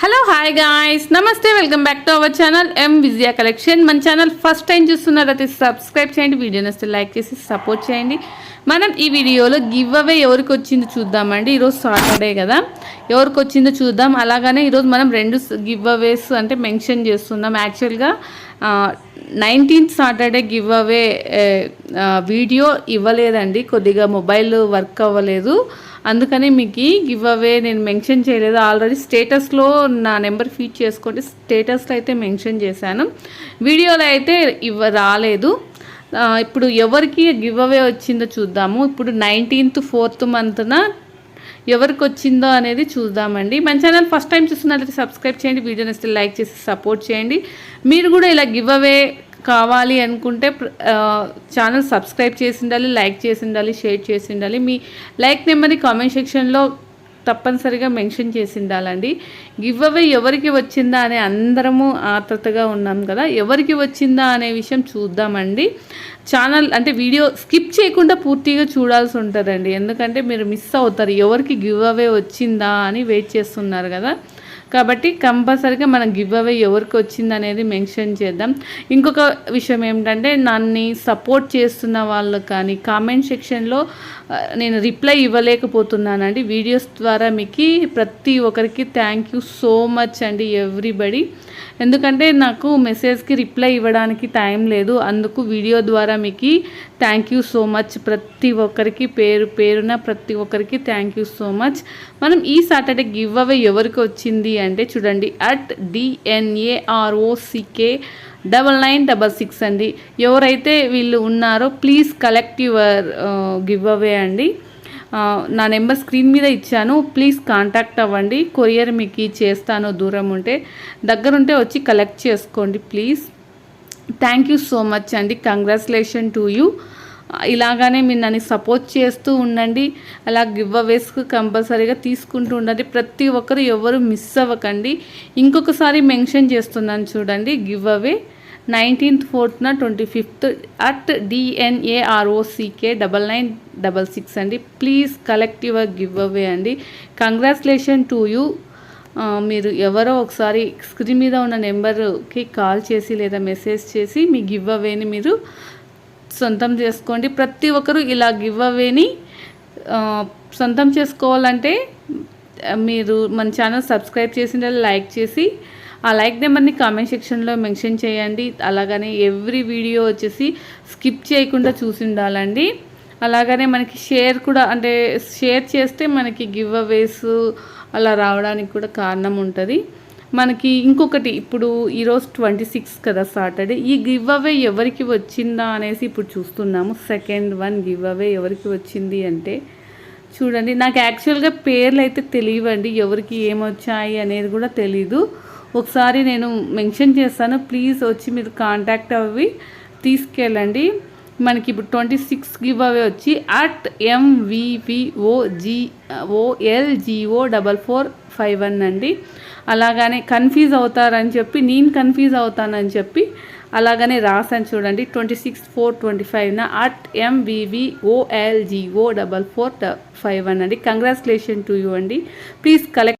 Hello hi guys, నమస్తే, welcome back to our channel M Vijaya collection. మన channel first time చూస్తున్నారైతే subscribe చేయండి, video నచ్చితే like చేసి support చేయండి. మనం ఈ వీడియోలో గివ్ అవే ఎవరికి వచ్చిందో చూద్దామండి. ఈరోజు సాటర్డే కదా, ఎవరికి వచ్చిందో చూద్దాం. అలాగనే ఈరోజు మనం రెండు గివ్ అవేస్ అంటే మెన్షన్ చేస్తున్నాం. యాక్చువల్గా 19th Saturday give away video ఇవ్వలేదండి, కొద్దిగా మొబైల్ వర్క్ అవ్వలేదు, అందుకని మీకు గివ్ అవే నేను మెన్షన్ చేయలేదు. ఆల్రెడీ స్టేటస్లో నా నెంబర్ ఫీడ్ చేసుకోండి, స్టేటస్లో అయితే మెన్షన్ చేశాను, వీడియోలో అయితే రాలేదు. ఇప్పుడు ఎవరికి గివ్ అవే వచ్చిందో చూద్దాము. ఇప్పుడు 19th 4th మంత్న ఎవరికి వచ్చిందో అనేది చూద్దామండి. మన ఛానల్ ఫస్ట్ టైం చూస్తున్నట్లయితే సబ్స్క్రైబ్ చేయండి, వీడియో నచ్చితే లైక్ చేసి సపోర్ట్ చేయండి. మీరు కూడా ఇలా గివ్ అవే కావాలి అనుకుంటే ఛానల్ సబ్స్క్రైబ్ చేసి ఉండాలి, లైక్ చేసి ఉండాలి, షేర్ చేసి ఉండాలి. మీ లైక్ నెంబర్ని కామెంట్ సెక్షన్లో తప్పనిసరిగా మెన్షన్ చేసి ఉండాలండి. గివ్ అవే ఎవరికి వచ్చిందా అనే అందరము ఆతృతగా ఉన్నాం కదా, ఎవరికి వచ్చిందా అనే విషయం చూద్దామండి. ఛానల్ అంటే వీడియో స్కిప్ చేయకుండా పూర్తిగా చూడాల్సి ఉంటుందండి, ఎందుకంటే మీరు మిస్ అవుతారు ఎవరికి గివ్ అవే వచ్చిందా అని వెయిట్ చేస్తున్నారు కదా. కాబట్టి కంపల్సరీగా మనం గివ్ అవే ఎవరికి వచ్చింది అనేది మెన్షన్ చేద్దాం. ఇంకొక విషయం ఏమిటంటే, నన్ను సపోర్ట్ చేస్తున్న వాళ్ళు కానీ కామెంట్ సెక్షన్లో నేను రిప్లై ఇవ్వలేకపోతున్నానండి. వీడియోస్ ద్వారా మీకు ప్రతి ఒక్కరికి థ్యాంక్ యూ సో మచ్ అండి ఎవ్రీబడి. ఎందుకంటే నాకు మెసేజ్కి రిప్లై ఇవ్వడానికి టైం లేదు, అందుకు వీడియో ద్వారా మీకు థ్యాంక్ యూ సో మచ్. ప్రతి ఒక్కరికి పేరు పేరున ప్రతి ఒక్కరికి థ్యాంక్ యూ సో మచ్. మనం ఈ సాటర్డే గివ్ అవే ఎవరికి వచ్చింది అంటే చూడండి, @DNAROCK9966 అండి. ఎవరైతే వీళ్ళు ఉన్నారో please collect your giveaway అండి. నా నెంబర్ స్క్రీన్ మీద ఇచ్చాను, ప్లీజ్ కాంటాక్ట్ అవ్వండి. కొరియర్ మీకు చేస్తాను, దూరం ఉంటే, దగ్గరుంటే వచ్చి కలెక్ట్ చేసుకోండి please. Thank you so much అండి, కంగ్రాచులేషన్ టు యూ. ఇలాగానే మీరు నన్ను సపోర్ట్ చేస్తూ ఉండండి, అలా గివ్ అవేస్కు కంపల్సరీగా తీసుకుంటూ ఉండండి. ప్రతి ఒక్కరు ఎవరు మిస్ అవ్వకండి. ఇంకొకసారి మెన్షన్ చేస్తున్నాను చూడండి, give away 19th 4th 25th @DNAROCK9966 అండి. Please collect your giveaway అండి. Congratulation to you. మీరు ఎవరో ఒకసారి స్క్రీన్ మీద ఉన్న నెంబర్కి కాల్ చేసి లేదా మెసేజ్ చేసి మీ గివ్ అవేని మీరు సొంతం చేసుకోండి. ప్రతి ఒక్కరు ఇలా గివ్ అవేని సొంతం చేసుకోవాలంటే మీరు మన ఛానల్ సబ్స్క్రైబ్ చేసి లైక్ చేసి ఆ లైక్ నెంబర్ని కామెంట్ సెక్షన్లో మెన్షన్ చేయండి. అలాగనే ఎవ్రీ వీడియో వచ్చేసి స్కిప్ చేయకుండా చూసి ఉండాలండి. అలాగనే మనకి షేర్ కూడా, అంటే షేర్ చేస్తే మనకి గివ్ అవేస్ అలా రావడానికి కూడా కారణం ఉంటుంది. మనకి ఇంకొకటి, ఇప్పుడు ఈరోజు 26 కదా సాటర్డే, ఈ గివ్ అవే ఎవరికి వచ్చిందా అనేసి ఇప్పుడు చూస్తున్నాము. సెకండ్ వన్ గివ్ అవే ఎవరికి వచ్చింది అంటే చూడండి, నాకు యాక్చువల్గా పేర్లు అయితే తెలియవండి, ఎవరికి ఏమొచ్చాయి అనేది కూడా తెలీదు. ఒకసారి నేను మెన్షన్ చేస్తాను, ప్లీజ్ వచ్చి మీరు కాంటాక్ట్ అవ్వి తీసుకెళ్ళండి. మనకి ఇప్పుడు 26 గివ్ అవే వచ్చి @MVVOGOLGO4451 అండి. అలాగనే కన్ఫ్యూజ్ అవుతారని చెప్పి, నేను కన్ఫ్యూజ్ అవుతానని చెప్పి అలాగనే రాసాను చూడండి, 26/4/25 @MVVOLGO4451 అండి. కంగ్రాచులేషన్ టు యూ అండి. Please collect